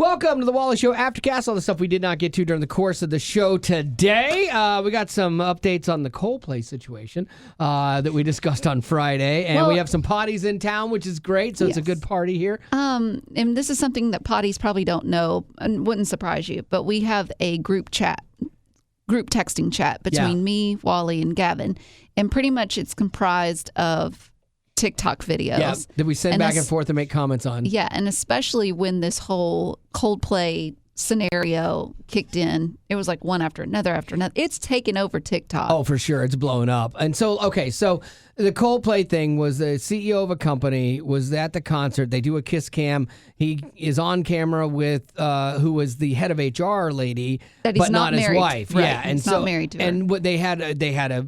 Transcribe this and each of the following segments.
Welcome to the Wally Show Aftercast. All the stuff we did not get to during the course of the show today. We got some updates on the Coldplay situation that we discussed on Friday. And we have some potties in town, which is great. So it's a good party here. And this is something that potties probably don't know and wouldn't surprise you. But we have a group texting chat between me, Wally, and Gavin. And pretty much it's comprised of TikTok videos that we send back and forth and make comments on. Yeah, and especially when this whole Coldplay scenario kicked in, it was like one after another. It's taken over TikTok. Oh, for sure. It's blown up. And so, so the Coldplay thing was the CEO of a company was at the concert. They do a kiss cam. He is on camera with who was the head of HR lady, that he's but not his wife. Right. Yeah, he's not married to her. And what they had a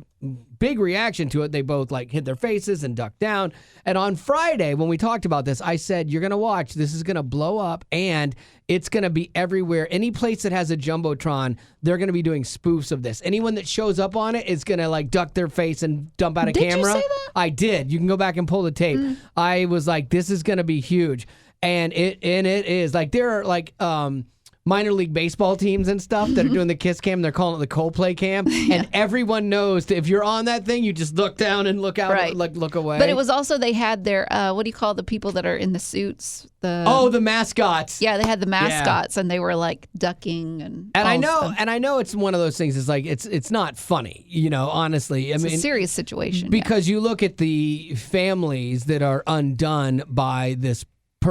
big reaction to it. They both hid their faces and ducked down. And on Friday, when we talked about this, I said, you're going to watch. This is going to blow up, and it's going to be everywhere. Any place that has a Jumbotron, they're going to be doing spoofs of this. Anyone that shows up on it is going to duck their face and dump out a camera. Did you say that? I did. You can go back and pull the tape. I was like, this is going to be huge. And it is. There are minor league baseball teams and stuff that are doing the kiss cam. They're calling it the Coldplay cam. And everyone knows if you're on that thing, you just look down and look out, look away. But it was also, they had their, what do you call the people that are in the suits? The mascots. Yeah, they had the mascots, and they were ducking and I know it's one of those things. It's not funny, honestly. It's a serious situation. Because you look at the families that are undone by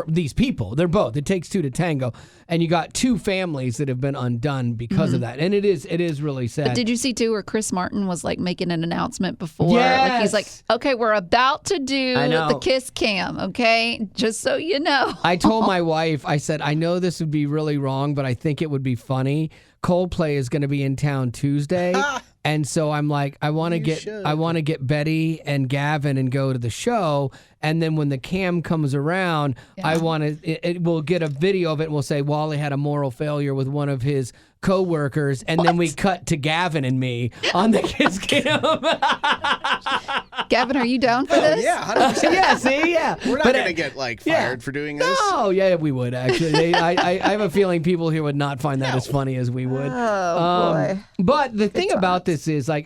these people. They're both. It takes two to tango. And you got two families that have been undone because of that. And it is really sad. But did you see, too, where Chris Martin was making an announcement before? Yes. He's like, okay, we're about to do the kiss cam, okay? Just so you know. I told my wife, I said, I know this would be really wrong, but I think it would be funny. Coldplay is going to be in town Tuesday. And so I'm like, I want to get Betty and Gavin and go to the show. And then when the cam comes around, I want to. We'll get a video of it. And we'll say Wally had a moral failure with one of his co-workers, and then we cut to Gavin and me on the kiss cam. Gavin, are you down for this? Yeah, 100%. Yeah, see, yeah. We're not going to get fired for doing this. No, yeah, we would actually. I have a feeling people here would not find that as funny as we would. Oh boy! But the thing about this is, I've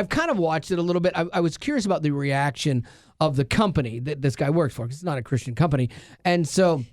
kind of watched it a little bit. I was curious about the reaction of the company that this guy works for, because it's not a Christian company, and so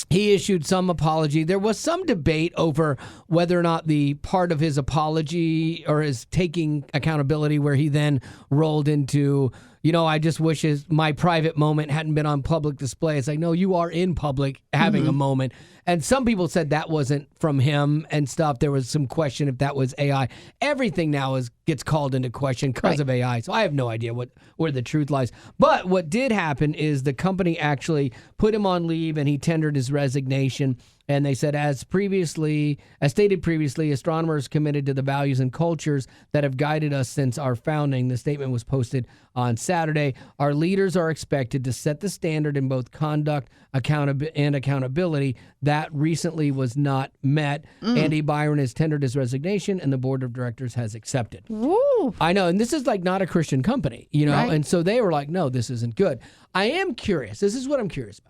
he issued some apology. There was some debate over whether or not the part of his apology or his taking accountability where he then rolled into, I just wish my private moment hadn't been on public display. It's like, no, you are in public having a moment. And some people said that wasn't from him and stuff. There was some question if that was AI. Everything now gets called into question because of AI. So I have no idea where the truth lies. But what did happen is the company actually put him on leave, and he tendered his resignation. And they said, as stated previously, astronomers committed to the values and cultures that have guided us since our founding. The statement was posted on Saturday. Our leaders are expected to set the standard in both conduct and accountability. That recently was not met. Andy Byron has tendered his resignation, and the board of directors has accepted. Woo. I know, and this is not a Christian company, Right. And so they were like, no, this isn't good. I am curious. This is what I'm curious about.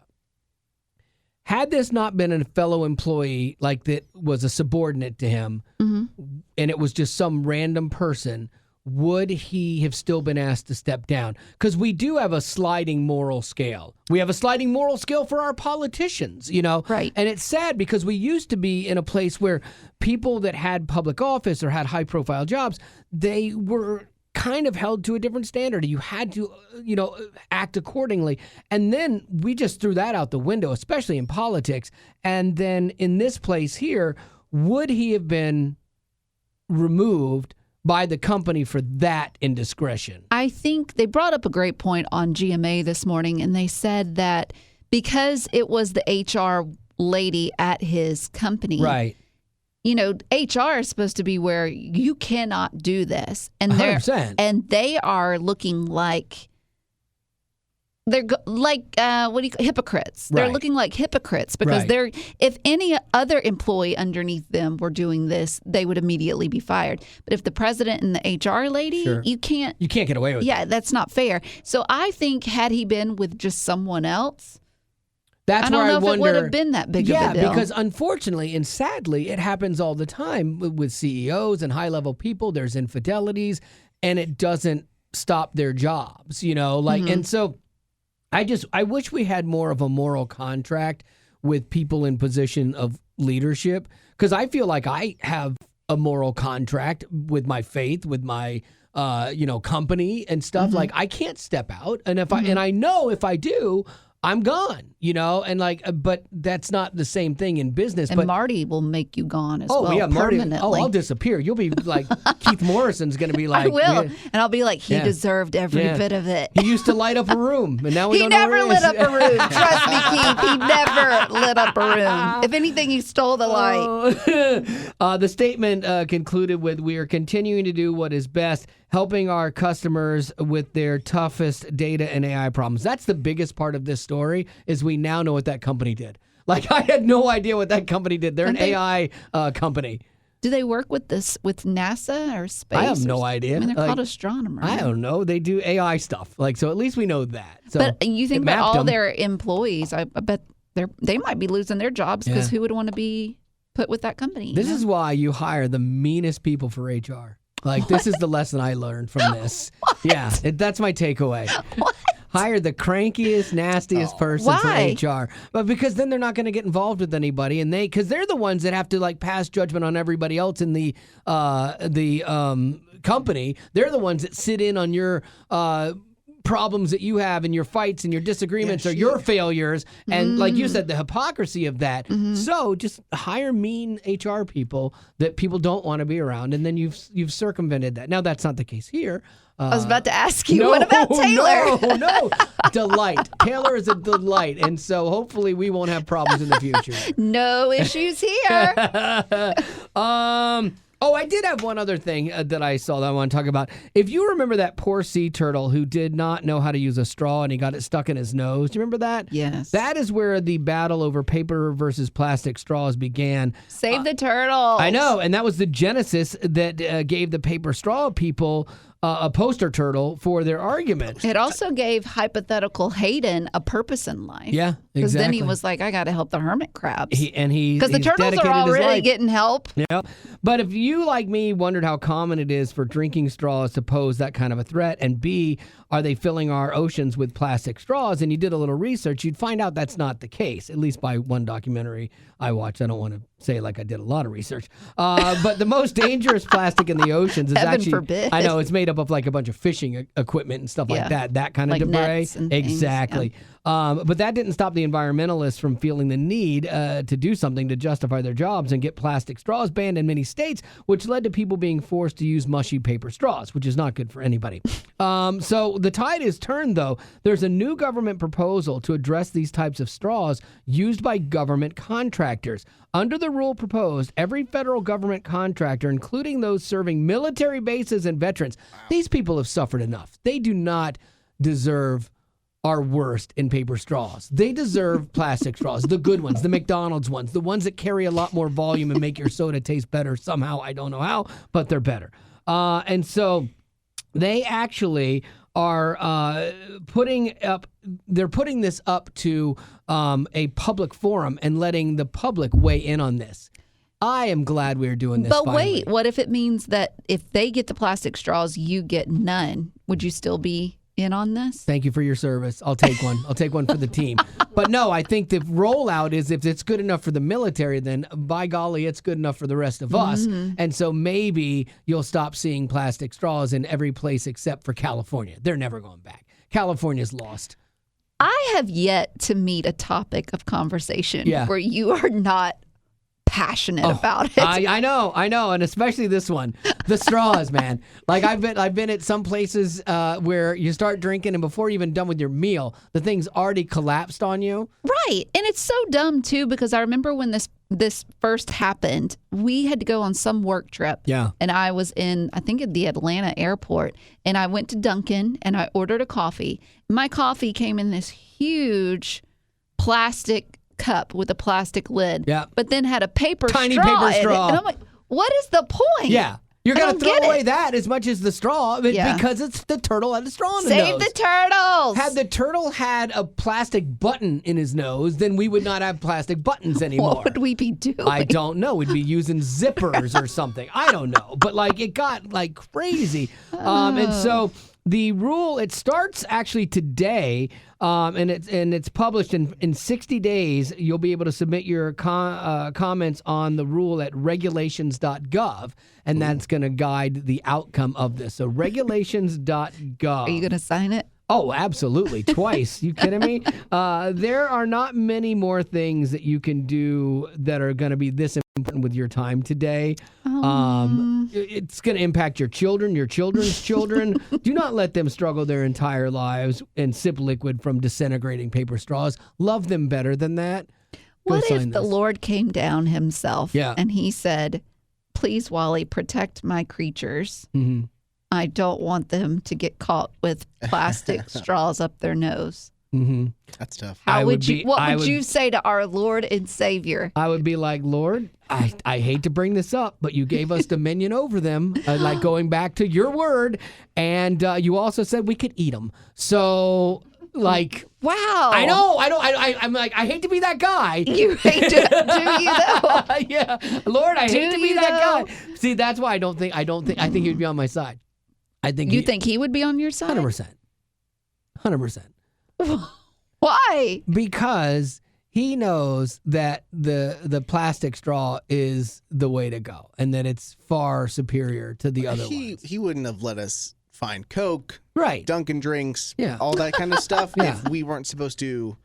Had this not been a fellow employee that was a subordinate to him, and it was just some random person, would he have still been asked to step down? Because we do have a sliding moral scale. We have a sliding moral scale for our politicians, Right. And it's sad because we used to be in a place where people that had public office or had high-profile jobs, they were kind of held to a different standard. You had to, act accordingly. And then we just threw that out the window, especially in politics. And then in this place here, would he have been removed by the company for that indiscretion? I think they brought up a great point on GMA this morning, and they said that because it was the HR lady at his company. Right. HR is supposed to be where you cannot do this. And 100%. And they are looking like hypocrites. They're Right. looking like hypocrites because Right. if any other employee underneath them were doing this, they would immediately be fired. But if the president and the HR lady, Sure. you can't get away with it. Yeah, that's not fair. So I think had he been with just someone else, That's I don't where know I if wonder. it would have been that big of a deal. Because unfortunately and sadly, it happens all the time with CEOs and high-level people. There's infidelities, and it doesn't stop their jobs, and so I wish we had more of a moral contract with people in position of leadership, because I feel like I have a moral contract with my faith, with my company and stuff. Like, I can't step out, and I know if I do, I'm gone, but that's not the same thing in business. And but Marty will make you gone as well. Marty. Permanently. Oh, I'll disappear. You'll be like Keith Morrison's going to be like, I will, and I'll be like, he deserved every bit of it. He used to light up a room, and now we don't know never where he lit is. up a room. Trust me, Keith. He never lit up a room. If anything, he stole the light. The statement concluded with, "We are continuing to do what is best, helping our customers with their toughest data and AI problems." That's the biggest part of this story, is we now know what that company did. Like, I had no idea what that company did. They're an AI company. Do they work with NASA or space? I have no idea. I mean, they're called astronomers. I don't know. They do AI stuff. So at least we know that. So but you think about all their employees, I bet they might be losing their jobs, because who would want to be put with that company? This is why you hire the meanest people for HR. Like, this is the lesson I learned from this. Yeah, that's my takeaway. What? Hire the crankiest, nastiest person Why? for HR. But because then they're not going to get involved with anybody, and because they're the ones that have to pass judgment on everybody else in the company. They're the ones that sit in on your problems that you have, and your fights and your disagreements, or your failures, and like you said, the hypocrisy of that. So just hire mean HR people that people don't want to be around, and then you've circumvented that. Now, that's not the case here. I was about to ask you, what about Taylor? No. Delight. Taylor is a delight, and so hopefully we won't have problems in the future. No issues here. I did have one other thing that I saw that I want to talk about. If you remember that poor sea turtle who did not know how to use a straw and he got it stuck in his nose. Do you remember that? Yes. That is where the battle over paper versus plastic straws began. Save the turtle. I know, and that was the genesis that gave the paper straw people a poster turtle for their argument. It also gave hypothetical Hayden a purpose in life. Yeah, exactly. Because then he was like, I got to help the hermit crabs. Because the turtles are already getting help. Yep. But if you, like me, wondered how common it is for drinking straws to pose that kind of a threat, and B, are they filling our oceans with plastic straws, and you did a little research, you'd find out that's not the case, at least by one documentary I watched. I don't want to say like I did a lot of research. But the most dangerous plastic in the oceans is Heaven actually, forbid. I know, it's made up of like a bunch of fishing equipment and stuff like that kind of like debris. nets and things, exactly. But that didn't stop the environmentalists from feeling the need to do something to justify their jobs and get plastic straws banned in many states, which led to people being forced to use mushy paper straws, which is not good for anybody. So the tide is turned, though. There's a new government proposal to address these types of straws used by government contractors. Under the rule proposed, every federal government contractor, including those serving military bases and veterans, these people have suffered enough. They do not deserve our worst in paper straws. They deserve plastic straws, the good ones, the McDonald's ones, the ones that carry a lot more volume and make your soda taste better somehow. I don't know how, but they're better. And so they actually are putting this up to a public forum and letting the public weigh in on this. I am glad we're doing this. But finally. wait, what if it means that if they get the plastic straws, you get none? Would you still be in on this? Thank you for your service. I'll take one. I'll take one for the team. But no, I think the rollout is, if it's good enough for the military, then by golly, it's good enough for the rest of us. And so maybe you'll stop seeing plastic straws in every place except for California. They're never going back. California's lost. I have yet to meet a topic of conversation where you are not passionate about it. I know, and especially this one, the straws, man. Like I've been at some places where you start drinking, and before you're even done with your meal, the thing's already collapsed on you. Right, and it's so dumb too, because I remember when this first happened, we had to go on some work trip. Yeah, and I was in, I think, at the Atlanta airport, and I went to Dunkin' and I ordered a coffee. My coffee came in this huge plastic cup with a plastic lid, but then had a tiny straw paper in straw. it. And I'm like, what is the point? Yeah. You're going to don't throw get away it. that as much as the straw Yeah. because it's the turtle had the straw in the Save nose. the turtles. Had the turtle had a plastic button in his nose, then we would not have plastic buttons anymore. What would we be doing? I don't know. We'd be using zippers or something. I don't know. But like it got like crazy. And so the rule, it starts actually today, and it's published in 60 days. You'll be able to submit your comments on the rule at regulations.gov, and that's going to guide the outcome of this. So regulations.gov. Are you going to sign it? Oh, absolutely. Twice. You kidding me? There are not many more things that you can do that are going to be this important with your time today. It's going to impact your children, your children's children. Do not let them struggle their entire lives and sip liquid from disintegrating paper straws. Love them better than that. Go What sign if the this. Lord came down himself and he said, please, Wally, protect my creatures. Mm-hmm. I don't want them to get caught with plastic straws up their nose. Mm-hmm. That's tough. What would you say to our Lord and Savior? I would be like, Lord, I hate to bring this up, but you gave us dominion over them, like going back to your word, and you also said we could eat them. So, like, Wow. I know. I'm like, I hate to be that guy. You hate to, do you though? Yeah, Lord, I hate to be that though? guy. See, that's why I think he'd be on my side. I think You think he would be on your side? 100%. Why? Because he knows that the plastic straw is the way to go and that it's far superior to the other ones. He wouldn't have let us find Coke, Right. Dunkin' drinks, Yeah. all that kind of stuff Yeah. if we weren't supposed to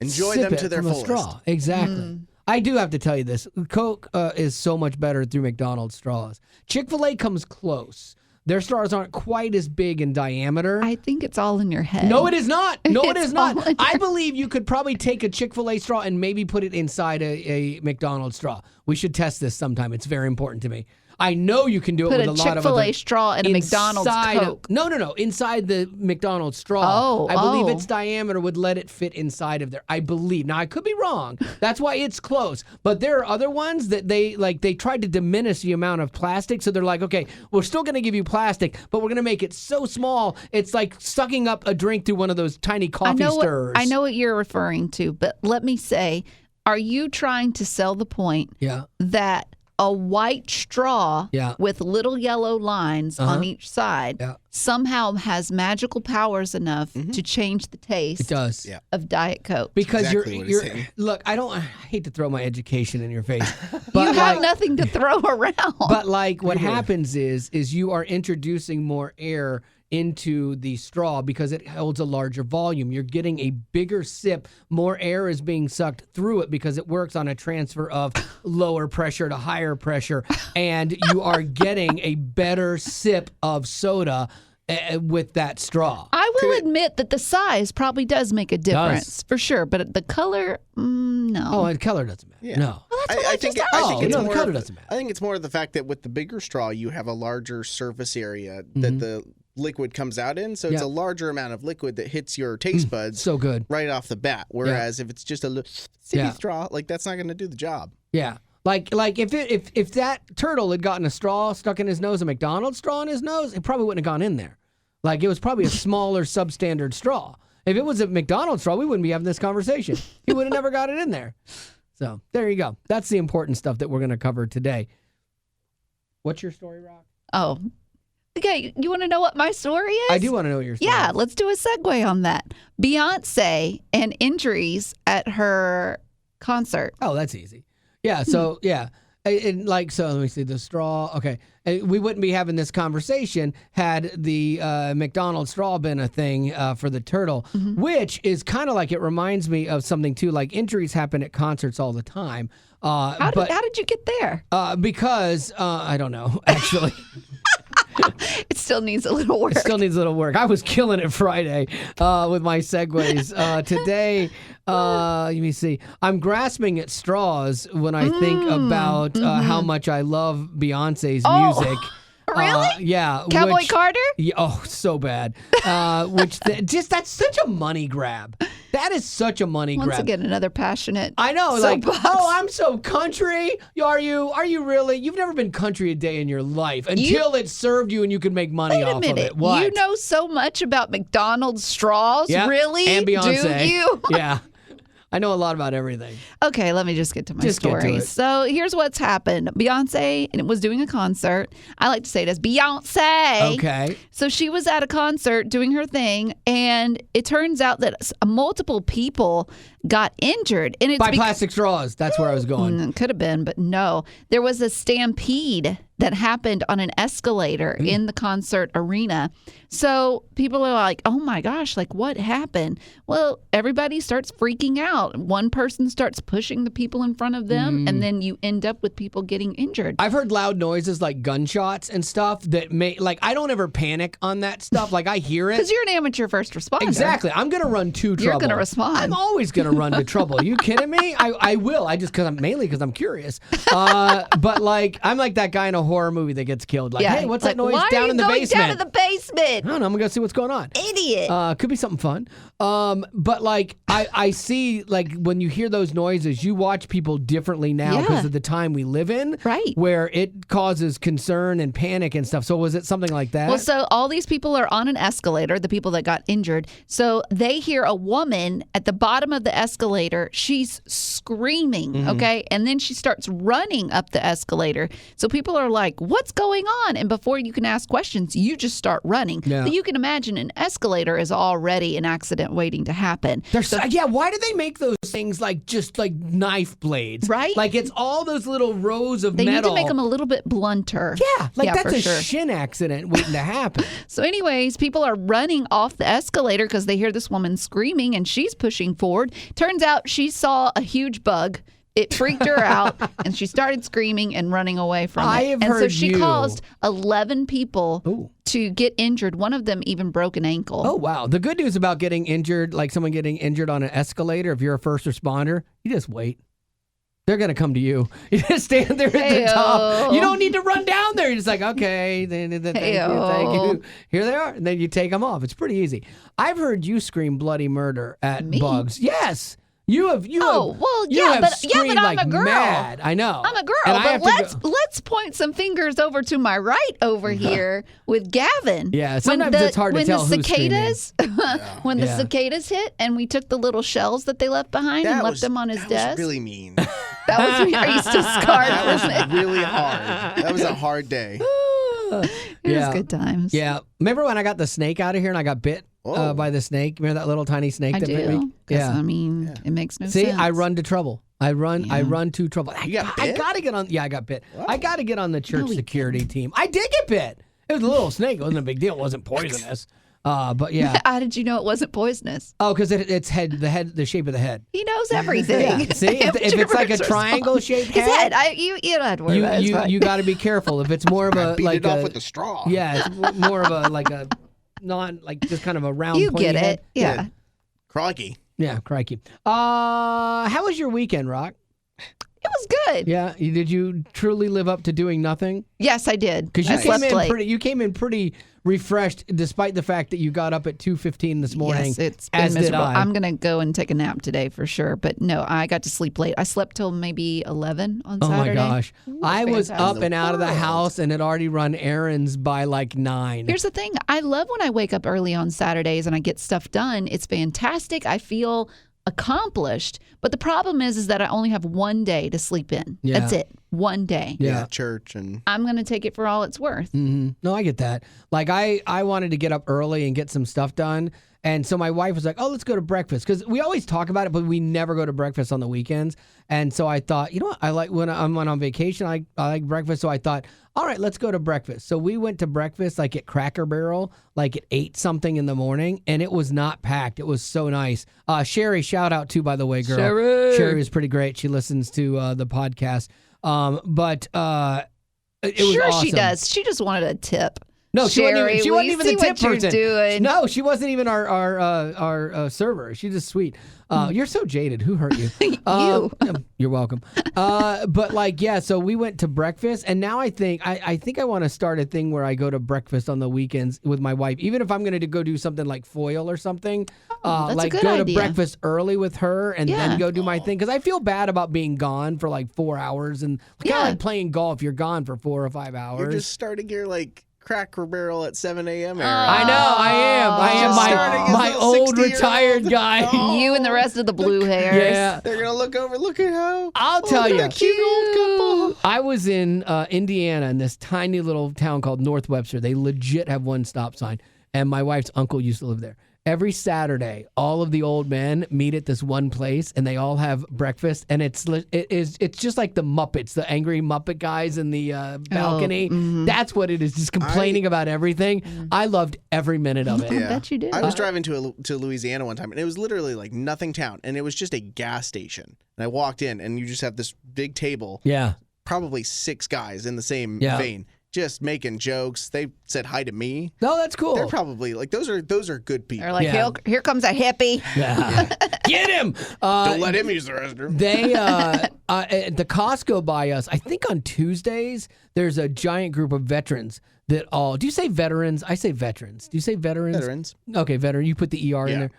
enjoy Sip them it to their from a fullest. straw. Exactly. I do have to tell you this. Coke is so much better through McDonald's straws. Chick-fil-A comes close. Their straws aren't quite as big in diameter. I think it's all in your head. No, it is not. No, it It's is not. all in I believe you could probably take a Chick-fil-A straw and maybe put it inside a McDonald's straw. We should test this sometime. It's very important to me. I know you can do it Put with a a lot of Chick-fil-A other... straw in a McDonald's inside of- Coke. No. Inside the McDonald's straw. Oh, I believe oh. its diameter would let it fit inside of there. I believe. Now, I could be wrong. That's why it's close. But there are other ones that they tried to diminish the amount of plastic. So they're like, okay, we're still going to give you plastic, but we're going to make it so small, it's like sucking up a drink through one of those tiny coffee stirrers. I know what you're referring to, but let me say, are you trying to sell the point Yeah. that a white straw Yeah. with little yellow lines on each side Yeah. somehow has magical powers enough to change the taste It does. Yeah. of Diet Coke? Because Exactly what he's you're saying. look, I hate to throw my education in your face. But You have like, nothing to throw around. But like what happens is you are introducing more air into the straw because it holds a larger volume. You're getting a bigger sip. More air is being sucked through it because it works on a transfer of lower pressure to higher pressure. And you are getting a better sip of soda with that straw. I will admit that the size probably does make a difference for sure, but the color, no. Oh, and color doesn't matter. Yeah. No. I think it's no, the more color of, doesn't matter. I think it's more of the fact that with the bigger straw, you have a larger surface area that the liquid comes out in. So it's Yeah. a larger amount of liquid that hits your taste buds So good. right off the bat. Whereas if it's just a little sippy Yeah. straw, like that's not going to do the job. Yeah. Like if that turtle had gotten a straw stuck in his nose, a McDonald's straw in his nose, it probably wouldn't have gone in there. Like it was probably a smaller substandard straw. If it was a McDonald's straw, we wouldn't be having this conversation. He would have never got it in there. So there you go. That's the important stuff that we're going to cover today. What's your story, Rock? Oh. Okay, you want to know what my story is? I do want to know what your story Yeah, is. let's do a segue on that. Beyonce and injuries at her concert. Oh, that's easy. Yeah. So yeah. And like, so let me see the straw. Okay. We wouldn't be having this conversation had the McDonald's straw been a thing for the turtle, which is kind of like, it reminds me of something too, like injuries happen at concerts all the time. How did you get there? Because I don't know, actually. It still needs a little work. It still needs a little work. I was killing it Friday with my segues. Today, let me see. I'm grasping at straws when I think about how much I love Beyonce's music. Really? Yeah. Cowboy Carter? Yeah, oh, so bad. That's such a money grab. that is such a money grab. Once again, another passionate. I know, soapbox. I'm so country. Are you really? You've never been country a day in your life until it served you and you could make money off of it. What? You know so much about McDonald's straws, Yep. really? And Beyonce. Do you? Yeah. I know a lot about everything. Okay, let me just get to my story. Get to it. So here's what's happened. Beyonce was doing a concert. I like to say it as Beyonce. Okay. So she was at a concert doing her thing, and it turns out that multiple people got injured. And it's By plastic straws. That's where I was going. Could have been, but no. There was a stampede that happened on an escalator in the concert arena. So people are like, oh my gosh, like what happened? Well, everybody starts freaking out. One person starts pushing the people in front of them, and then you end up with people getting injured. I've heard loud noises like gunshots and stuff that may, like, I don't ever panic on that stuff. Like, I hear it. Because you're an amateur first responder. Exactly. I'm going to run to trouble. You're going to respond. I'm always going to run to trouble. Are you kidding me? I will. Mainly because I'm curious. But like, I'm like that guy in a horror movie that gets killed. Like, hey, what's that noise down in the basement? Down in the basement? I don't know. I'm going to go see what's going on. Idiot. Could be something fun. But like, I see, like, when you hear those noises, you watch people differently now because of the time we live in. Right. Where it causes concern and panic and stuff. So was it something like that? Well, so all these people are on an escalator, the people that got injured. So they hear a woman at the bottom of the escalator. She's screaming, okay? And then she starts running up the escalator. So people are like, what's going on? And before you can ask questions, you just start running. Yeah. But you can imagine an escalator is already an accident waiting to happen. Why do they make those things like just like knife blades? Right? Like it's all those little rows of They metal. need to make them a little bit blunter. Yeah, that's for a sure. shin accident waiting to happen. So anyways, people are running off the escalator because they hear this woman screaming and she's pushing forward. Turns out she saw a huge bug. It freaked her out and she started screaming and running away from it. And so she caused 11 people to get injured. One of them even broke an ankle. Oh, wow. The good news about getting injured, like someone getting injured on an escalator, if you're a first responder, you just wait. They're going to come to you. You just stand there at the top. You don't need to run down there. You're just like, okay, thank you. Here they are. And then you take them off. It's pretty easy. I've heard you scream bloody murder at bugs. Yes. You have screamed I'm like a girl. Mad. I know. I'm a girl, And but let's point some fingers over to my right over here with Gavin. Yeah, sometimes it's hard to tell who's when the cicadas hit and we took the little shells that they left behind and left them on his desk. That was really mean. That was, are you still scarred That from it? was really hard. That was a hard day. It was good times. Yeah. Remember when I got the snake out of here and I got bit by the snake? Remember that little tiny snake that bit me? Yeah. I mean, it makes no sense. See, I run to trouble. I run to trouble. You got bit? I got to get on. Yeah, I got bit. What? I got to get on the church security team. I did get bit. It was a little snake. It wasn't a big deal. It wasn't poisonous. But yeah. How did you know it wasn't poisonous? Oh, because it's the shape of the head. He knows everything. Yeah. See, if it's like a triangle shaped head, you don't have to worry about it. You got to be careful. If it's more of a beat it off with the straw. Yeah, it's more of a just kind of a round. You pointy get it. head. Yeah. Crikey. Yeah, crikey. How was your weekend, Rock? It was good. Yeah. Did you truly live up to doing nothing? Yes, I did. Because you came in pretty refreshed, despite the fact that you got up at 2:15 this morning. Yes, it's been miserable. I'm going to go and take a nap today for sure. But no, I got to sleep late. I slept till maybe 11 on Saturday. Oh my gosh. I was up and out of the house and had already run errands by like 9. Here's the thing. I love when I wake up early on Saturdays and I get stuff done. It's fantastic. I feel accomplished. But the problem is that I only have one day to sleep in. Yeah. That's it. One day. Yeah. Church and I'm going to take it for all it's worth. Mm-hmm. No, I get that. Like I wanted to get up early and get some stuff done. And so my wife was like, oh, let's go to breakfast. Because we always talk about it, but we never go to breakfast on the weekends. And so I thought, you know what? I like when I'm on vacation, I like breakfast. So I thought, all right, let's go to breakfast. So we went to breakfast like at Cracker Barrel, like at 8 something in the morning. And it was not packed. It was so nice. Sherry, shout out to, by the way, girl. Sherry was pretty great. She listens to the podcast. It was awesome. She does. She just wanted a tip. No, Sherry, she wasn't even the tip what you're person. doing. No, she wasn't even our server. She's just sweet. You're so jaded. Who hurt you? You. You're welcome. But like, yeah. So we went to breakfast, and now I think I want to start a thing where I go to breakfast on the weekends with my wife, even if I'm going to go do something like foil or something. That's like a good go idea. to breakfast early with her, and Yeah. then go do my thing because I feel bad about being gone for like 4 hours, and kind of like playing golf. You're gone for 4 or 5 hours. You're just starting your like Cracker Barrel at 7 a.m. era. I know, I am starting my as a old 60-year-old. retired guy. Oh. You and the rest of the blue hairs. Yeah. They're gonna look over. Look at how. I'll tell look you. at that cute old couple. I was in Indiana in this tiny little town called North Webster. They legit have one stop sign, and my wife's uncle used to live there. Every Saturday, all of the old men meet at this one place, and they all have breakfast. And it's just like the Muppets, the angry Muppet guys in the balcony. That's what it is, just complaining about everything. I loved every minute of it. I bet you did. I was driving to Louisiana one time, and it was literally like nothing town, and it was just a gas station. And I walked in, and you just have this big table, Yeah. probably 6 guys in the same Yeah. vein, just making jokes. They said hi to me. No, that's cool. They're probably like those are good people. They're like, Yeah. here comes a hippie. Yeah. Get him. Don't let him use the restroom. They at the Costco by us, I think on Tuesdays, there's a giant group of veterans that all. Do you say veterans? I say veterans. Do you say veterans? Veterans. Okay, veteran. You put the ER in Yeah. there.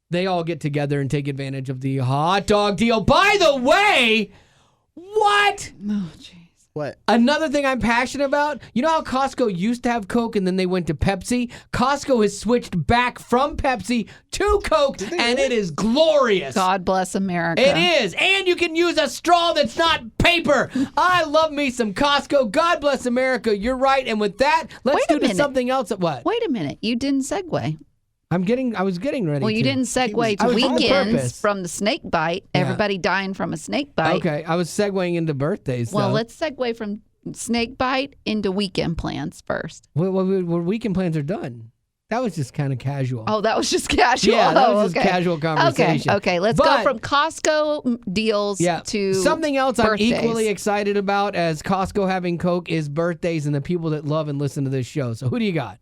They all get together and take advantage of the hot dog deal. By the way, what? Oh, jeez. What? Another thing I'm passionate about, you know how Costco used to have Coke and then they went to Pepsi? Costco has switched back from Pepsi to Coke, and it is glorious. God bless America. It is. And you can use a straw that's not paper. I love me some Costco. God bless America. You're right. And with that, let's Wait a do to minute. something else. What? Wait a minute. You didn't segue. I was getting ready Well, you to. didn't segue I to was on weekends purpose. from the snake bite. Yeah. Everybody dying from a snake bite. Okay. I was segueing into birthdays. Well, though. let's segue from snake bite into weekend plans first. Well, weekend plans are done. That was just kind of casual. Oh, that was just casual. Yeah, that was just okay. casual conversation. Okay. Let's But- go from Costco deals to something else birthdays. I'm equally excited about as Costco having Coke is birthdays and the people that love and listen to this show. So who do you got?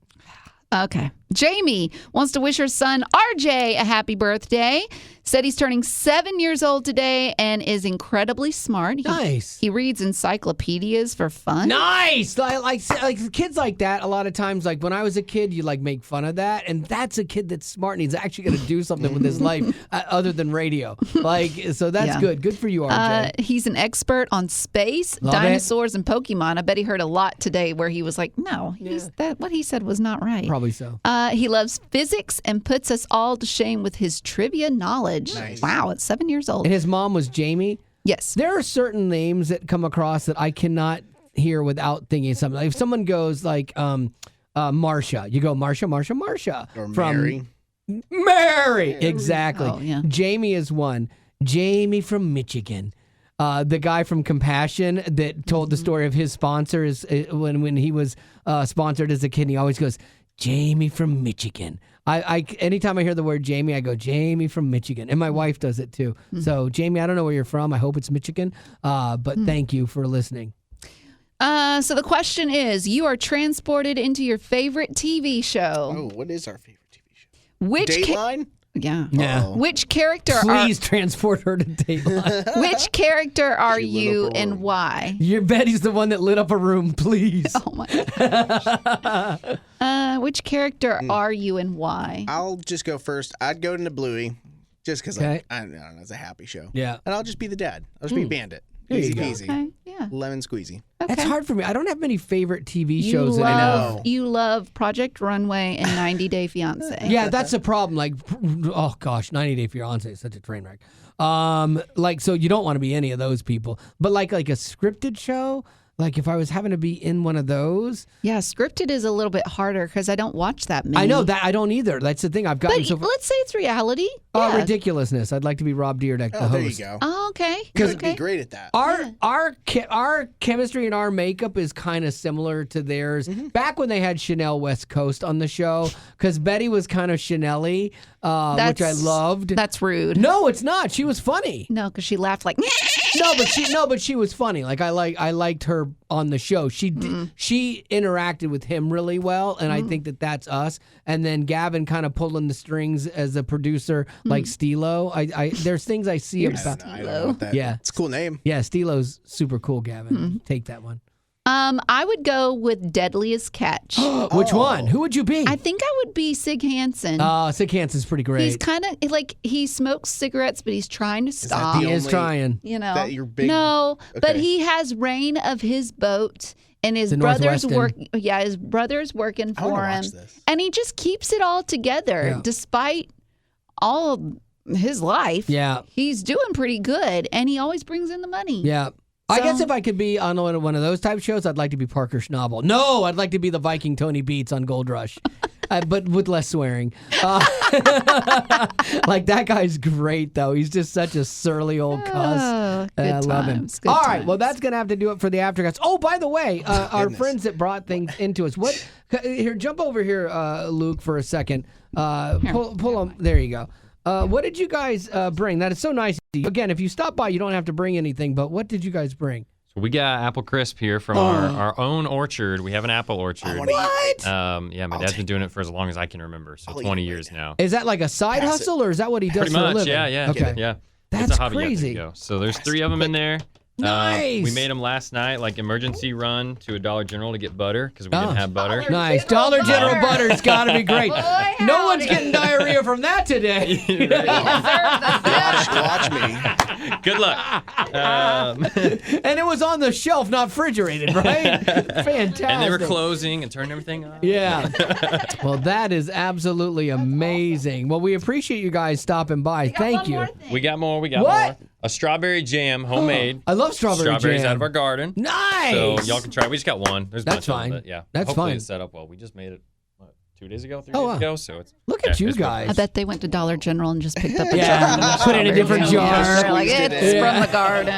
Okay. Jamie wants to wish her son RJ a happy birthday. Said he's turning 7 years old today and is incredibly smart. Nice. He reads encyclopedias for fun. Nice. Like kids like that. A lot of times, like when I was a kid, you like make fun of that, and that's a kid that's smart and he's actually going to do something with his life other than radio. Like, so that's Yeah. good. Good for you, RJ. He's an expert on space, Love it. dinosaurs, and Pokemon. I bet he heard a lot today where he was like, "No, what he said was not right." Probably so. He loves physics and puts us all to shame with his trivia knowledge. Nice. Wow, at 7 years old. And his mom was Jamie. Yes. There are certain names that come across that I cannot hear without thinking something. Like if someone goes like Marsha, you go Marsha. Or from Mary. Mary. Exactly. Oh, yeah. Jamie is one. Jamie from Michigan. The guy from Compassion that told the story of his sponsor is when he was sponsored as a kid. He always goes, Jamie from Michigan. I anytime I hear the word Jamie, I go Jamie from Michigan, and my wife does it too. So Jamie, I don't know where you're from. I hope it's Michigan. But thank you for listening. So the question is, you are transported into your favorite TV show. Oh, what is our favorite TV show? Which Dateline? yeah. Yeah. Uh-oh. Which character Please transport her to Dateline. which character are She lit you up a and room. why? Your Betty's the one that lit up a room. Please. Oh my gosh. Which character are you and why? I'll just go first. I'd go into Bluey, just because Okay. I don't know, it's a happy show. Yeah. And I'll just be the dad. I'll just be Bandit. There you Easy go. peasy. Okay. Yeah. Lemon squeezy. That's Okay. hard for me. I don't have many favorite TV You shows that I know. love, you love Project Runway and 90 Day Fiance. Yeah, that's the problem. Like, oh gosh, 90 Day Fiance is such a train wreck. Like, so you don't want to be any of those people. But like a scripted show, like if I was having to be in one of those, Yeah, scripted is a little bit harder because I don't watch that many. I know that I don't either. That's the thing I've gotten But so far. let's say it's reality. Yeah. Ridiculousness. I'd like to be Rob Dyrdek, the Oh, there you host. go. Oh, okay. You would Okay. be great at that. Our chemistry and our makeup is kind of similar to theirs. Back when they had Chanel West Coast on the show, because Betty was kind of Chanel-y, which I loved. That's rude. No, it's not. She was funny. No, because she laughed like. but she was funny. Like I liked her on the show. She interacted with him really well, and I think that's us. And then Gavin kind of pulling the strings as a producer, like Stilo. I there's things I see about. I don't know what that. Yeah, it's a cool name. Yeah, Stilo's super cool. Gavin, take that one. I would go with Deadliest Catch. Which one? Who would you be? I think I would be Sig Hansen. Sig Hansen's pretty great. He's kind of like he smokes cigarettes, but he's trying to stop. He is trying. You know, that you're big. No, Okay. but he has reign of his boat, and his brother's work. Yeah, his brother's working I wanna for him, watch this. and he just keeps it all together despite all of his life. Yeah, he's doing pretty good, and he always brings in the money. yeah. I guess if I could be on one of those type of shows, I'd like to be Parker Schnabel. No, I'd like to be the Viking Tony Beats on Gold Rush, but with less swearing. Like that guy's great, though. He's just such a surly old cuss. Oh, I love him. Good All right, times. well, that's going to have to do it for the Aftercast. Oh, by the way, our friends that brought things into us. What? Here, jump over here, Luke, for a second. Pull them. There you go. What did you guys bring? That is so nice. Again, if you stop by, you don't have to bring anything, but what did you guys bring? So we got apple crisp here from our own orchard. We have an apple orchard. What? Yeah, my dad's been doing it for as long as I can remember, so 20 years now. Is that like a side hustle, or is that what he does Pretty for a much, living? yeah. Okay. Yeah. That's it's a hobby. crazy. Yeah, there you go. So there's 3 of them in there. Nice. We made them last night, like emergency run to a Dollar General to get butter because we didn't have butter. Nice. Dollar General butter's got to be great. No one's getting diarrhea from that today. Watch me. Good luck. And it was on the shelf, not refrigerated, right? Fantastic. And they were closing and turning everything off. Yeah. Well, that is absolutely amazing. Well, we appreciate you guys stopping by. Thank you. We got more. We got What? more. A strawberry jam, homemade. I love strawberries Strawberries out of our garden. Nice. So y'all can try it. We just got one. There's a That's bunch of fine. them, but yeah. That's Hopefully fine. it's set up well. We just made it, 2 days ago, 3 Oh, days wow. ago. So it's Look at you it's good. guys. I bet they went to Dollar General and just picked up a jar. Yeah, put it in a different jar. They're like, Squeezed it it's in. from the garden.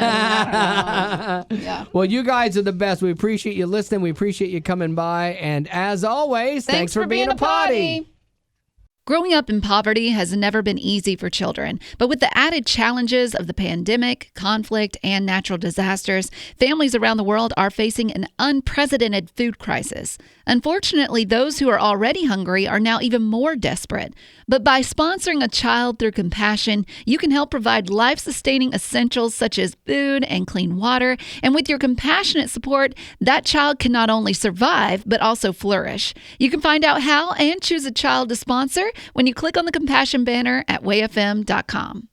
Yeah. Well, you guys are the best. We appreciate you listening. We appreciate you coming by. And as always, thanks for being a potty. Growing up in poverty has never been easy for children, but with the added challenges of the pandemic, conflict, and natural disasters, families around the world are facing an unprecedented food crisis. Unfortunately, those who are already hungry are now even more desperate. But by sponsoring a child through compassion, you can help provide life-sustaining essentials such as food and clean water. And with your compassionate support, that child can not only survive, but also flourish. You can find out how and choose a child to sponsor when you click on the compassion banner at wayfm.com.